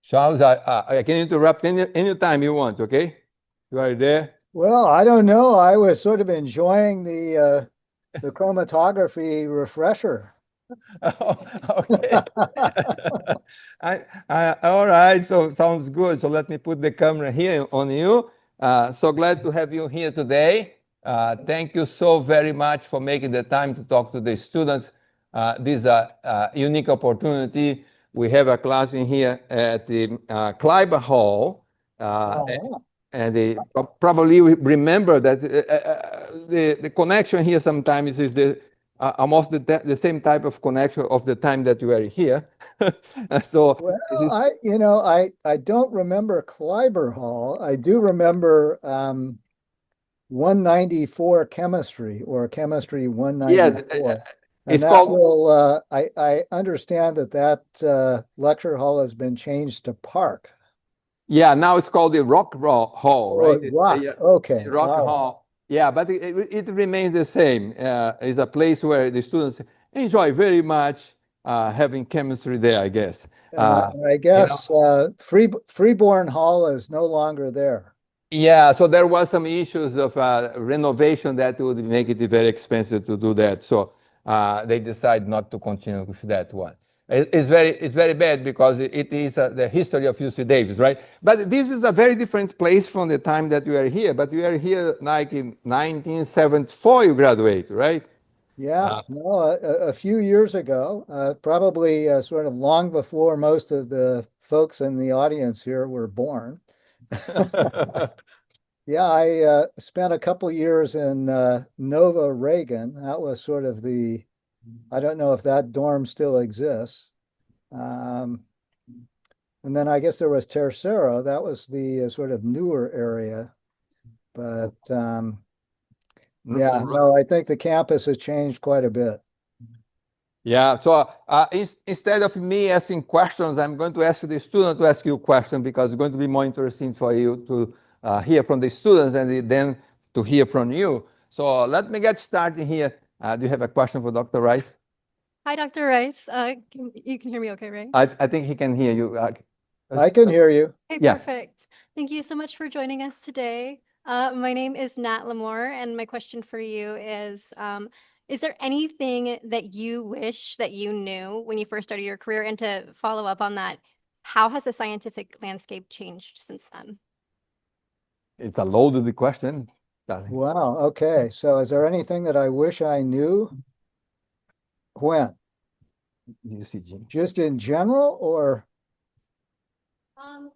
Charles, I can interrupt any time you want, okay? You are there? Well, I don't know. I was sort of enjoying the chromatography refresher. Okay. All right, so sounds good. So let me put the camera here on you. So glad to have you here today. Thank you so very much for making the time to talk to the students. This is a unique opportunity. We have a class in here at the Kleiber Hall. Oh, And they probably remember that the connection here sometimes is almost the same type of connection of the time that you are here. So well, this is, I don't remember Kleiber Hall. I do remember 194 chemistry or chemistry yes, 194. And it's that called, will, I understand that lecture hall has been changed to Park. yeah, now it's called the Hall, Oh, right? Yeah, Rock. Okay. Rock All right. Hall. Yeah, but it remains the same. It's a place where the students enjoy very much having chemistry there, I guess. And I, Uh, and I you know, guess Freeborn Hall is no longer there. Yeah, so there was some issues of renovation that would make it very expensive to do that. So they decided not to continue with that one. It's very bad because it is the history of UC Davis, right? But this is a very different place from the time that we are here. But we are here like in 1974, you graduate, right? Yeah, Uh, no, a few years ago, probably sort of long before most of the folks in the audience here were born. Yeah, I spent a couple years in Nova Reagan. That was sort of I don't know if that dorm still exists. Um, and then I guess there was Tercero. That was the sort of newer area. But yeah, no, I think the campus has changed quite a bit. Yeah, so instead of me asking questions, I'm going to ask the student to ask you a question because it's going to be more interesting for you to hear from the students and then to hear from you. So let me get started here. Do you have a question for Dr. Rice? Hi, Dr. Rice. You can hear me okay, right? I think he can hear you. I can hear you. Okay, Yeah. perfect. Thank you so much for joining us today. My name is Nat Lamore, and my question for you is there anything that you wish that you knew when you first started your career? And to follow up on that, how has the scientific landscape changed since then? It's a loaded question, darling. Wow. Okay. So is there anything that I wish I knew? When? You see, Jim. Just in general, or Um,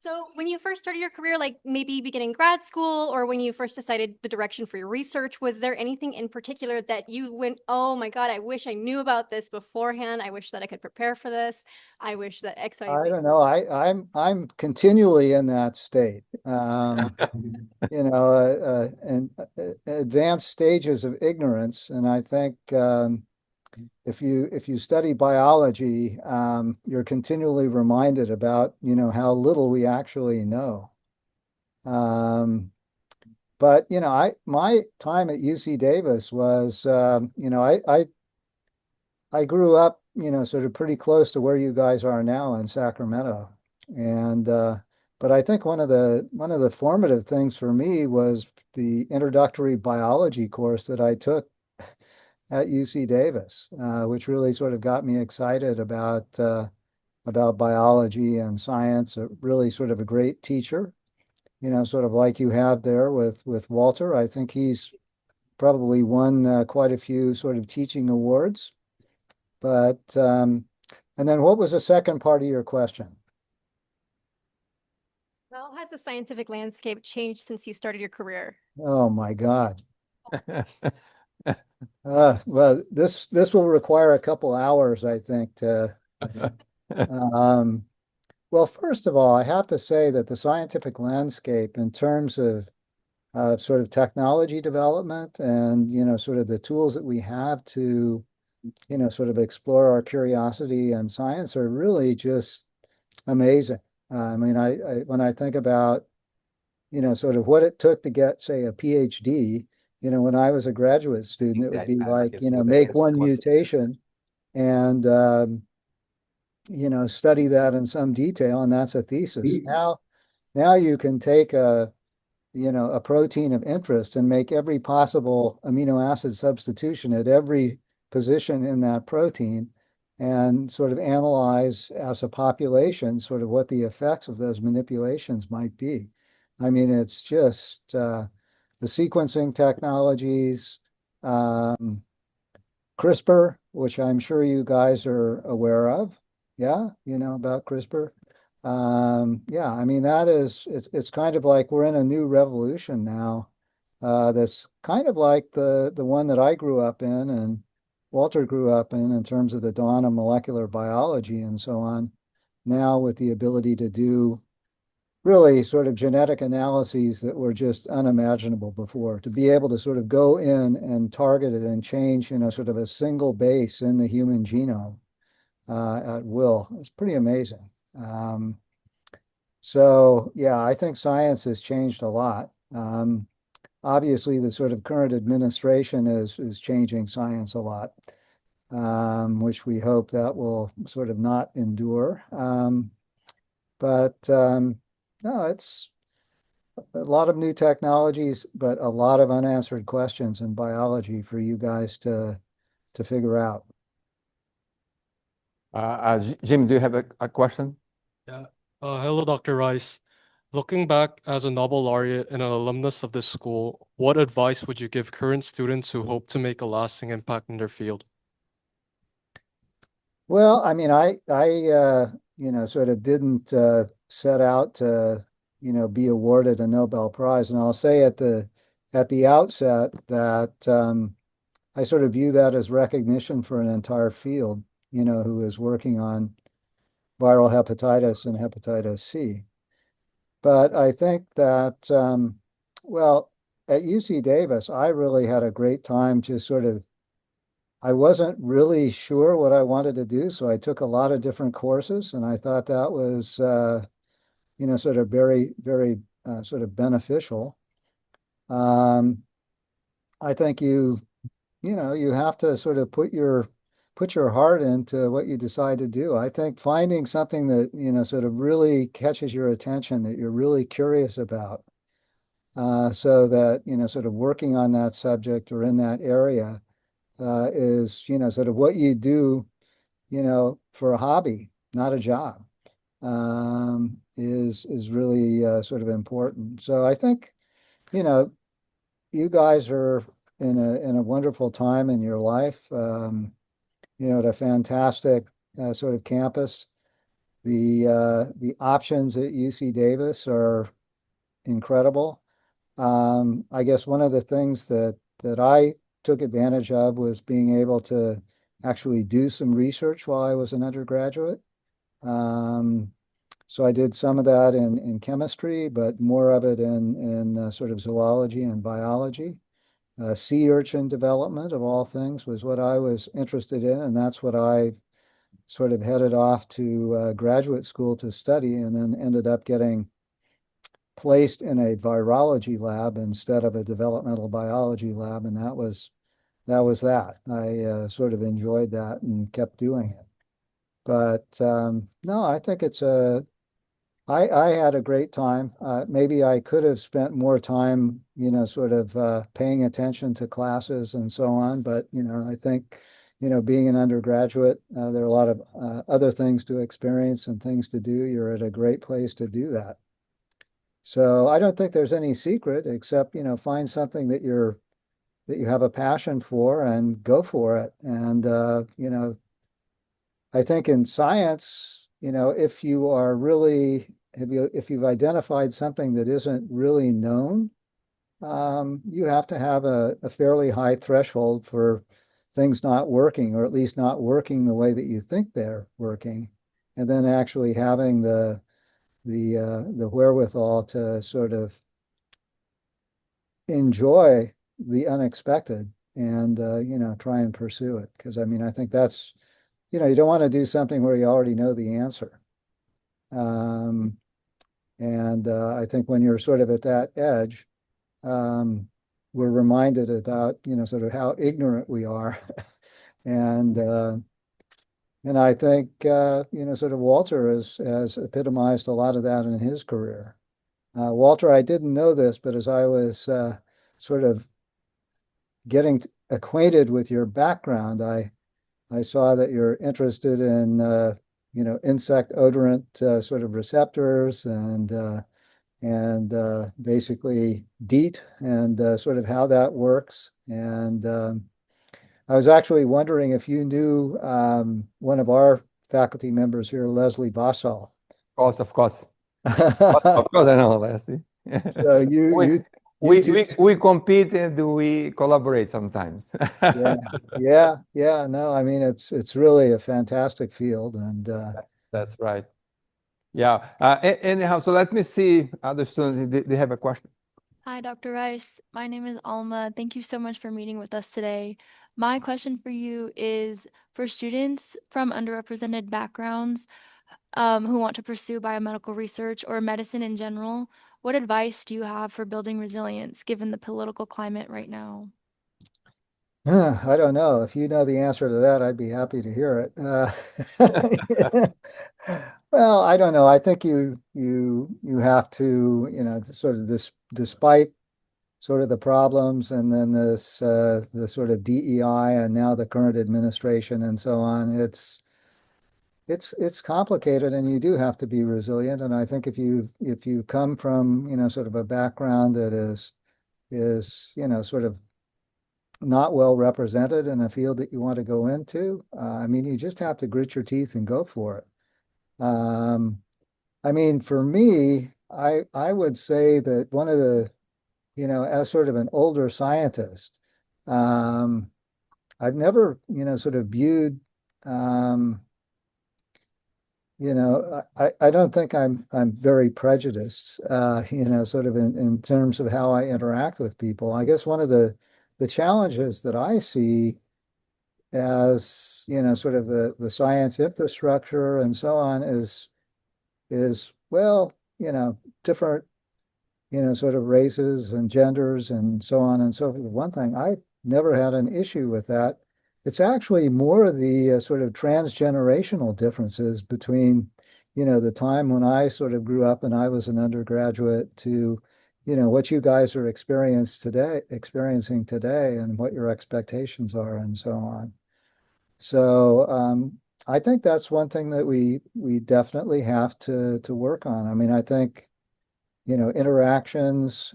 So when you first started your career, like maybe beginning grad school or when you first decided the direction for your research, was there anything in particular that you went, oh my God, I wish I knew about this beforehand. I wish that I could prepare for this. I wish that X, Y, I Z. don't know. I'm continually in that state. And advanced stages of ignorance. And I think if you study biology, you're continually reminded about, how little we actually know. Um, but I my time at UC Davis was, I grew up, sort of pretty close to where you guys are now in Sacramento. And but I think one of the formative things for me was the introductory biology course that I took at UC Davis, which really sort of got me excited about biology and science. Really sort of a great teacher, sort of like you have there with Walter. I think he's probably won quite a few sort of teaching awards. But and then what was the second part of your question? How has the scientific landscape changed since you started your career? Oh my God. Well, this will require a couple hours, I think, to um, well, first of all, I have to say that the scientific landscape in terms of sort of technology development and, sort of the tools that we have to, sort of explore our curiosity and science are really just amazing. I mean, when I think about, sort of what it took to get, say, a PhD, when I was a graduate student, it would be like, I make guess one consequence. mutation and study that in some detail, and that's a thesis. Now you can take a protein of interest and make every possible amino acid substitution at every position in that protein and sort of analyze as a population sort of what the effects of those manipulations might be. I mean, it's just the sequencing technologies, um, CRISPR, which I'm sure you guys are aware of. Yeah, you know about CRISPR. Yeah, I mean it's kind of like we're in a new revolution now. That's kind of like the one that I grew up in and Walter grew up in terms of the dawn of molecular biology and so on. Now with the ability to do really sort of genetic analyses that were just unimaginable before, to be able to sort of go in and target it and change, sort of a single base in the human genome at will. It's pretty amazing. So yeah, I think science has changed a lot. Obviously, the sort of current administration is changing science a lot, which we hope that will sort of not endure. But no, it's a lot of new technologies, but a lot of unanswered questions in biology for you guys to figure out. Jim, do you have a question? Yeah. Hello, Dr. Rice. Looking back as a Nobel laureate and an alumnus of this school, what advice would you give current students who hope to make a lasting impact in their field? Well, I mean, I sort of didn't set out to, be awarded a Nobel Prize, and I'll say at the outset that I sort of view that as recognition for an entire field, who is working on viral hepatitis and hepatitis C. But I think that, well, at UC Davis, I really had a great time just sort of, I wasn't really sure what I wanted to do, so I took a lot of different courses, and I thought that was, sort of very, very sort of beneficial. Um, I think you have to sort of put your heart into what you decide to do. I think finding something that, sort of really catches your attention, that you're really curious about, so that, sort of working on that subject or in that area is, sort of what you do, for a hobby, not a job, is really sort of important. So I think, you know, you guys are in a wonderful time in your life, at a fantastic sort of campus. The options at UC Davis are incredible. I guess one of the things that I took advantage of was being able to actually do some research while I was an undergraduate. Um, so I did some of that in chemistry, but more of it in sort of zoology and biology. Sea urchin development, of all things, was what I was interested in, and that's what I sort of headed off to graduate school to study, and then ended up getting placed in a virology lab instead of a developmental biology lab, and that was that. I sort of enjoyed that and kept doing it. But no, I think I had a great time. Maybe I could have spent more time, sort of paying attention to classes and so on. But, I think, being an undergraduate, there are a lot of other things to experience and things to do. You're at a great place to do that. So I don't think there's any secret except, find something that you have a passion for and go for it. And, I think in science, if you are really, if you've identified something that isn't really known, you have to have a fairly high threshold for things not working, or at least not working the way that you think they're working, and then actually having the wherewithal to sort of enjoy the unexpected and try and pursue it. Because I mean, I think that's, you don't want to do something where you already know the answer. Um, and I think when you're sort of at that edge, we're reminded about, sort of how ignorant we are. And And I think, sort of Walter has epitomized a lot of that in his career. Walter, I didn't know this, but as I was sort of getting acquainted with your background, I saw that you're interested in, insect odorant sort of receptors and basically DEET and sort of how that works. And I was actually wondering if you knew one of our faculty members here, Leslie Vassal. Of course. Of course, I know, Leslie. So we compete and we collaborate sometimes. yeah. No, I mean it's really a fantastic field, and That's right. Yeah. Anyhow, so let me see other students. They have a question. Hi, Dr. Rice. My name is Alma. Thank you so much for meeting with us today. My question for you is for students from underrepresented backgrounds who want to pursue biomedical research or medicine in general, what advice do you have for building resilience given the political climate right now? I don't know. If you know the answer to that, I'd be happy to hear it. Well, I don't know. I think you have to, sort of despite sort of the problems and then the sort of DEI and now the current administration and so on, it's complicated and you do have to be resilient. And I think if you come from, sort of a background that is, sort of not well represented in a field that you want to go into, I mean, you just have to grit your teeth and go for it. I mean, for me, I would say that one of the, as sort of an older scientist, I've never, sort of viewed, I don't think I'm very prejudiced, sort of in terms of how I interact with people. I guess one of the challenges that I see as, sort of the science infrastructure and so on is well, different, sort of races and genders and so on and so forth. One thing, I never had an issue with that. It's actually more the sort of transgenerational differences between, the time when I sort of grew up and I was an undergraduate to, what you guys are experiencing today and what your expectations are and so on. So I think that's one thing that we definitely have to work on. I mean, I think, interactions.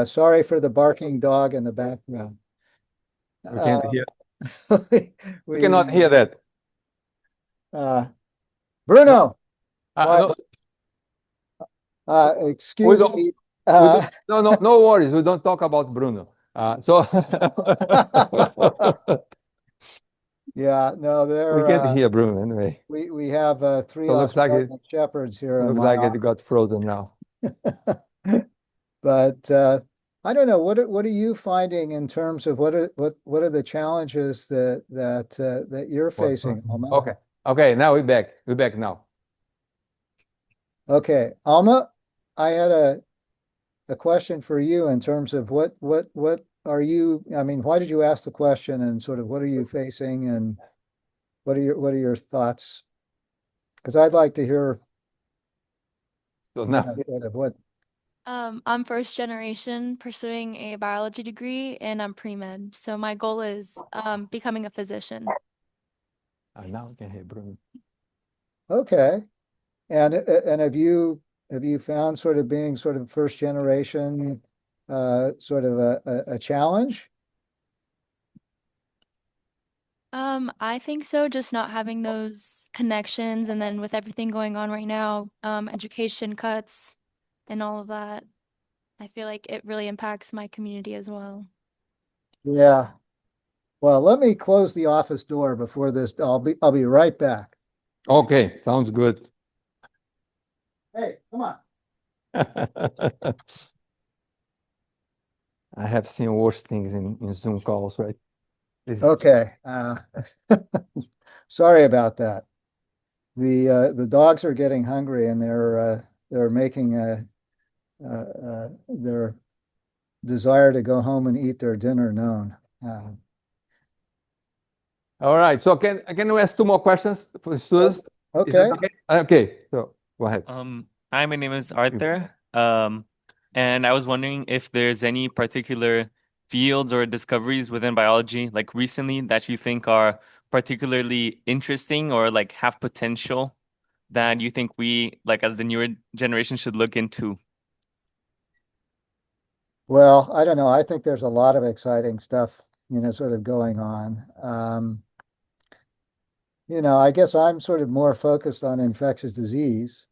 Sorry for the barking dog in the background. We can't hear. We We cannot hear that. Bruno, No, excuse don't- me. no worries. We don't talk about Bruno. Yeah, no, We can't hear Bruno anyway. we have three So looks like Australian shepherds here in Looks my like it got frozen now. But I don't know. What are you finding in terms of what are the challenges that you're facing, Alma? Okay. Now we're back. We're back now. Okay, Alma, I had a question for you in terms of what are you? I mean, why did you ask the question, and sort of what are you facing, and what are your thoughts? Because I'd like to hear, So now, sort of what. I'm first generation pursuing a biology degree and I'm pre-med. So my goal is becoming a physician. now we can hear Bruno. Okay, and have you found sort of being sort of first generation sort of a challenge? I think so, just not having those connections and then with everything going on right now, education cuts and all of that, I feel like it really impacts my community as well. Yeah. Well, let me close the office door before this. I'll be right back. Okay, sounds good. Hey, come on. I have seen worse things in Zoom calls, right? Okay. Sorry about that. The dogs are getting hungry and they're making their desire to go home and eat their dinner known. All right. So can we ask two more questions for the students? Is Okay. that okay? Okay. So go ahead. Hi, my name is Arthur. And I was wondering if there's any particular fields or discoveries within biology, like recently, that you think are particularly interesting or like have potential that you think we, like as the newer generation, should look into. Well, I don't know. I think there's a lot of exciting stuff, sort of going on. I guess I'm sort of more focused on infectious disease,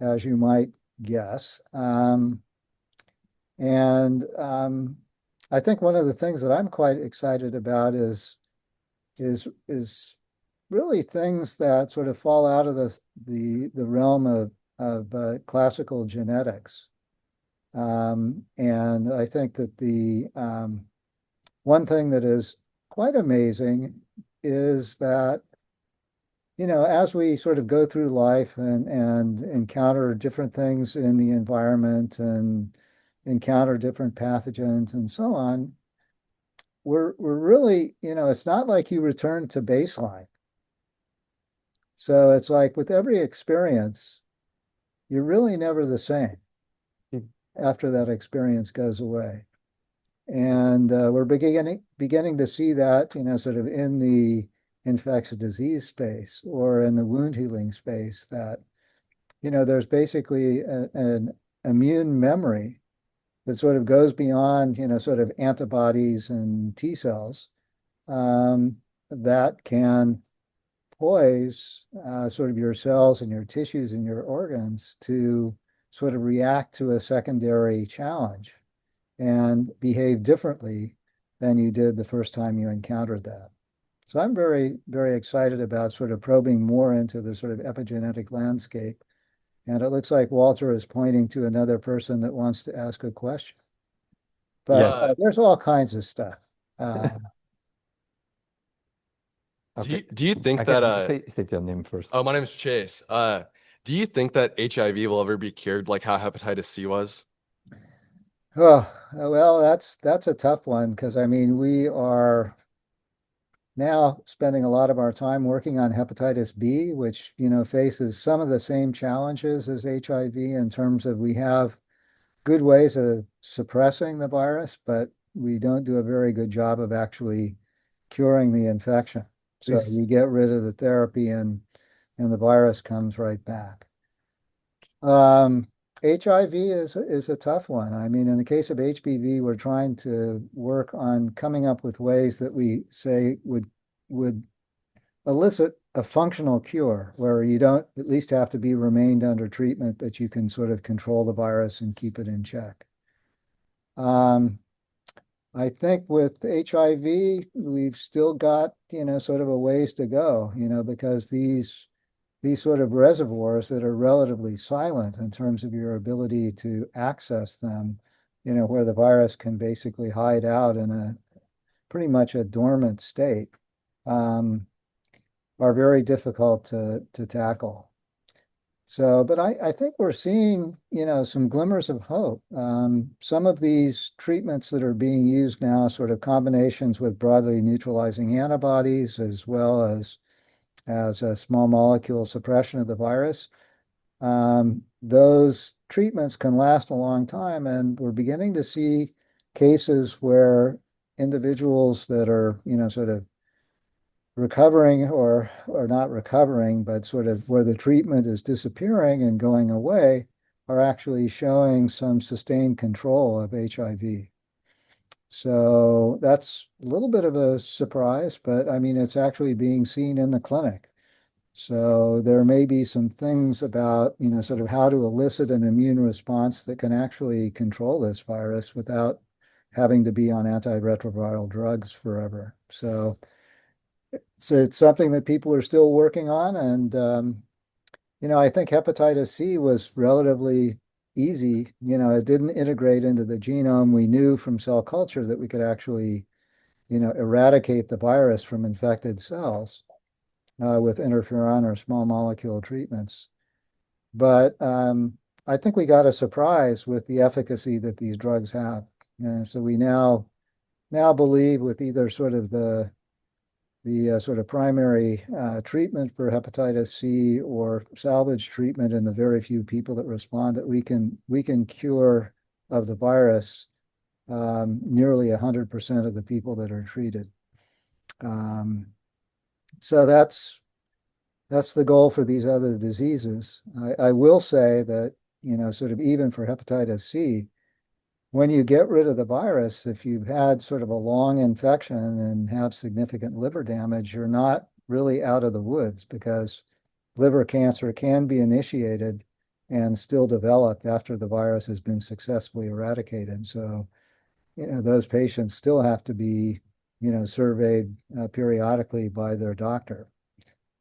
as you might guess. And I think one of the things that I'm quite excited about is really things that sort of fall out of the realm of classical genetics. And I think that the one thing that is quite amazing is that, as we sort of go through life and encounter different things in the environment and encounter different pathogens and so on, we're really, it's not like you return to baseline. So it's like with every experience, you're really never the same after that experience goes away. And we're beginning to see that, sort of in the infectious disease space or in the wound healing space that, there's basically an immune memory that sort of goes beyond, sort of antibodies and T cells that can poise sort of your cells and your tissues and your organs to sort of react to a secondary challenge and behave differently than you did the first time you encountered that. So I'm very, very excited about sort of probing more into the sort of epigenetic landscape. And it looks like Walter is pointing to another person that wants to ask a question. But there's all kinds of stuff. Okay. Do you think I that can state your name first. Oh, my name is Chase. Do you think that HIV will ever be cured like how hepatitis C was? Oh, well, that's a tough one because I mean we are now spending a lot of our time working on hepatitis B, which faces some of the same challenges as HIV in terms of we have good ways of suppressing the virus, but we don't do a very good job of actually curing the infection. So you get rid of the therapy and the virus comes right back. HIV is a tough one. I mean, in the case of HBV, we're trying to work on coming up with ways that we say would elicit a functional cure where you don't at least have to be remained under treatment, but you can sort of control the virus and keep it in check. I think with HIV, we've still got, sort of a ways to go, because these sort of reservoirs that are relatively silent in terms of your ability to access them, where the virus can basically hide out in a pretty much a dormant state, are very difficult to tackle. So, but I think we're seeing, some glimmers of hope. Some of these treatments that are being used now, sort of combinations with broadly neutralizing antibodies, as well as a small molecule suppression of the virus, those treatments can last a long time. And we're beginning to see cases where individuals that are, sort of recovering or not recovering, but sort of where the treatment is disappearing and going away, are actually showing some sustained control of HIV. So that's a little bit of a surprise, but I mean, it's actually being seen in the clinic. So there may be some things about, sort of how to elicit an immune response that can actually control this virus without having to be on antiretroviral drugs forever. So it's something that people are still working on. And, I think hepatitis C was relatively easy. It didn't integrate into the genome. We knew from cell culture that we could actually, eradicate the virus from infected cells with interferon or small molecule treatments. But I think we got a surprise with the efficacy that these drugs have. And so we now believe with either sort of the the sort of primary treatment for hepatitis C or salvage treatment in the very few people that respond, that we can cure of the virus nearly 100% of the people that are treated. So that's the goal for these other diseases. I will say that, sort of even for hepatitis C, when you get rid of the virus, if you've had sort of a long infection and have significant liver damage, you're not really out of the woods, because liver cancer can be initiated and still developed after the virus has been successfully eradicated. So, those patients still have to be, surveyed periodically by their doctor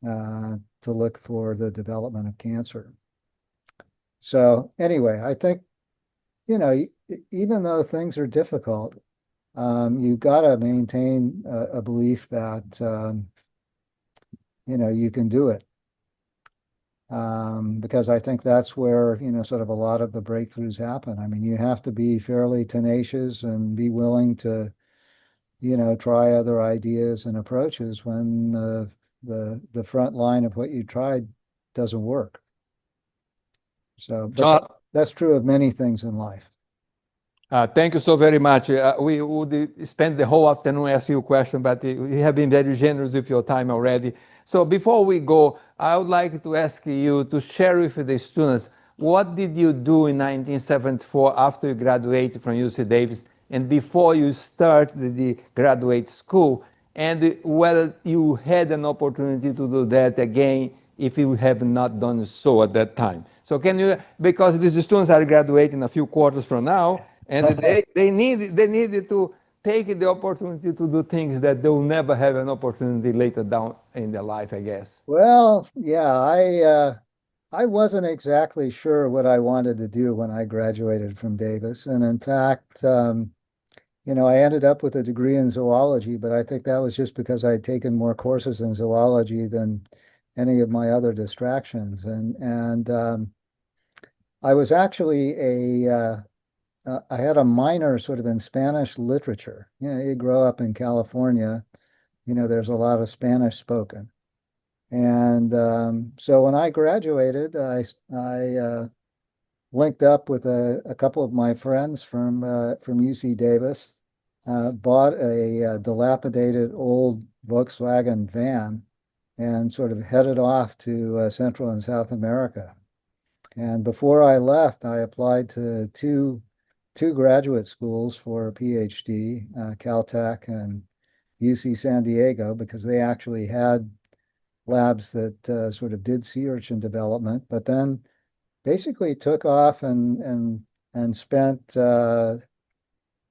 to look for the development of cancer. So anyway, I think, even though things are difficult, you've got to maintain a belief that, you can do it. Because I think that's where, sort of a lot of the breakthroughs happen. I mean, you have to be fairly tenacious and be willing to, try other ideas and approaches when the front line of what you tried doesn't work. So, but that's true of many things in life. Thank you so very much. We would spend the whole afternoon asking you questions, but you have been very generous with your time already. So before we go, I would like to ask you to share with the students, what did you do in 1974 after you graduated from UC Davis and before you started the graduate school, and whether you had an opportunity to do that again if you have not done so at that time. So can you, because these students are graduating a few quarters from now, and they needed to take the opportunity to do things that they'll never have an opportunity later down in their life, I guess. Well, yeah, I wasn't exactly sure what I wanted to do when I graduated from Davis. And in fact, I ended up with a degree in zoology, but I think that was just because I'd taken more courses in zoology than any of my other distractions. And I was actually I had a minor sort of in Spanish literature. You grow up in California, there's a lot of Spanish spoken. And so when I graduated, I linked up with a couple of my friends from UC Davis, bought a dilapidated old Volkswagen van, and sort of headed off to Central and South America. And before I left, I applied to two graduate schools for a PhD, Caltech and UC San Diego, because they actually had labs that sort of did sea urchin development, but then basically took off and spent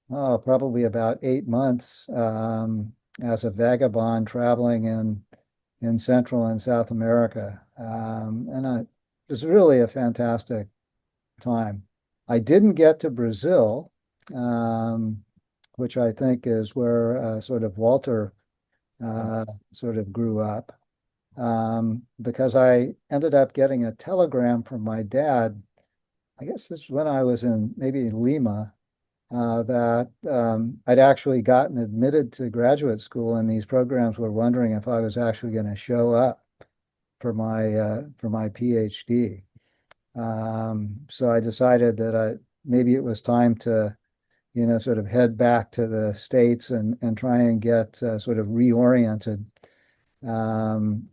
probably about 8 months as a vagabond traveling in Central and South America. And it was really a fantastic time. I didn't get to Brazil, which I think is where sort of Walter sort of grew up, because I ended up getting a telegram from my dad. I guess this is when I was in maybe Lima, that I'd actually gotten admitted to graduate school, and these programs were wondering if I was actually going to show up for my PhD. So I decided that maybe it was time to, sort of head back to the States and try and get sort of reoriented,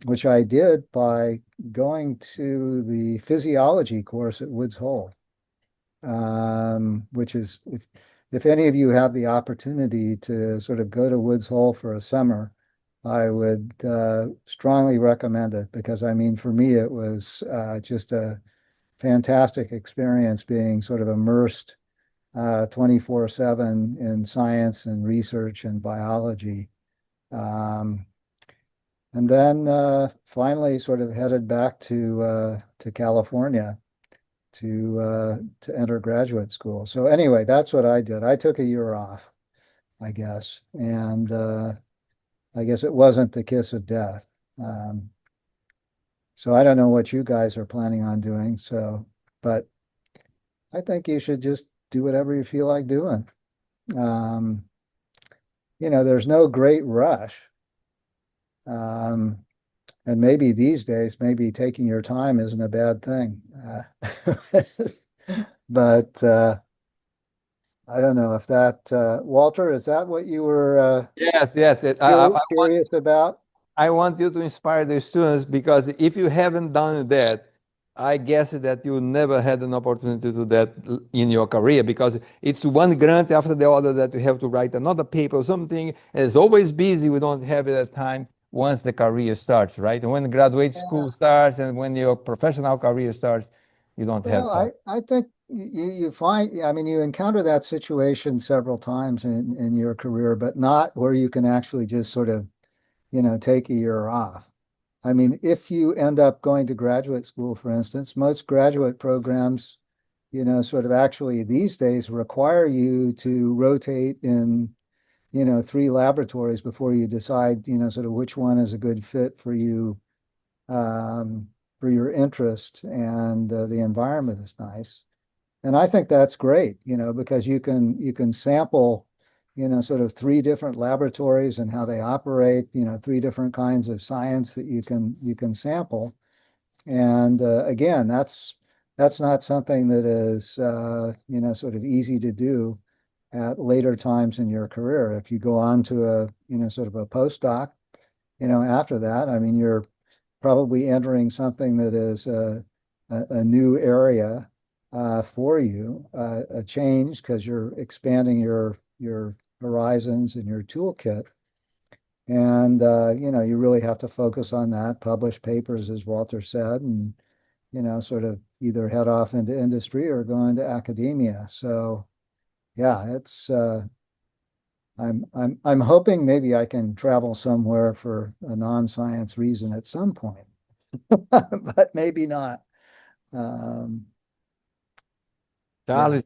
which I did by going to the physiology course at Woods Hole, which is, if any of you have the opportunity to sort of go to Woods Hole for a summer, I would strongly recommend it, because I mean, for me, it was just a fantastic experience being sort of immersed 24/7 in science and research and biology. And then finally sort of headed back to California to enter graduate school. So anyway, that's what I did. I took a year off, I guess, and I guess it wasn't the kiss of death. So I don't know what you guys are planning on doing. So, but I think you should just do whatever you feel like doing. There's no great rush. And maybe these days, maybe taking your time isn't a bad thing. But I don't know if that, Walter, is that what you were Yes, yes. curious about? I want you to inspire the students, because if you haven't done that, I guess that you never had an opportunity to do that in your career, because it's one grant after the other that you have to write another paper or something. And it's always busy. We don't have that time once the career starts, right? And when graduate school starts and when your professional career starts, you don't have Well, time. I think you find, I mean, you encounter that situation several times in your career, but not where you can actually just sort of, take a year off. I mean, if you end up going to graduate school, for instance, most graduate programs, sort of actually these days require you to rotate in, 3 laboratories before you decide, sort of which one is a good fit for your interest, and the environment is nice. And I think that's great, because you can sample, sort of 3 different laboratories and how they operate, 3 different kinds of science that you can sample. And again, that's not something that is sort of easy to do at later times in your career. If you go on to a sort of a postdoc, after that, I mean, you're probably entering something that is a new area for you, a change, because you're expanding your horizons and your toolkit. And you really have to focus on that, publish papers, as Walter said, and sort of either head off into industry or go into academia. So yeah, it's I'm hoping maybe I can travel somewhere for a non-science reason at some point, but maybe not. Um, Charles,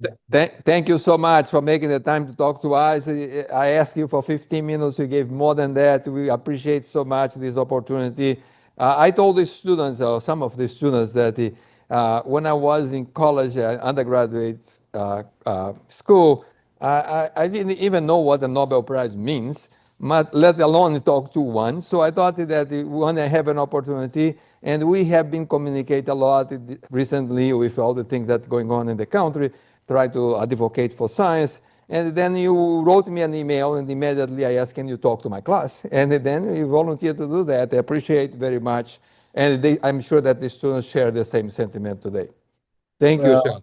thank you so much for making the time to talk to us. I asked you for 15 minutes. You gave more than that. We appreciate so much this opportunity. I told the students, or some of the students, that when I was in college, undergraduate school, I didn't even know what the Nobel Prize means, let alone talk to one. So I thought that when I have an opportunity, and we have been communicating a lot recently with all the things that are going on in the country, try to advocate for science. And then you wrote me an email, and immediately I asked, can you talk to my class? And then you volunteered to do that. I appreciate it very much. And I'm sure that the students share the same sentiment today. Thank you, well, Sean.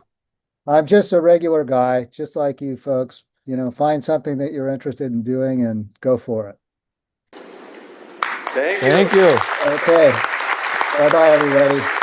I'm just a regular guy, just like you folks. Find something that you're interested in doing and go for it. Thank you. Okay. Bye-bye, everybody.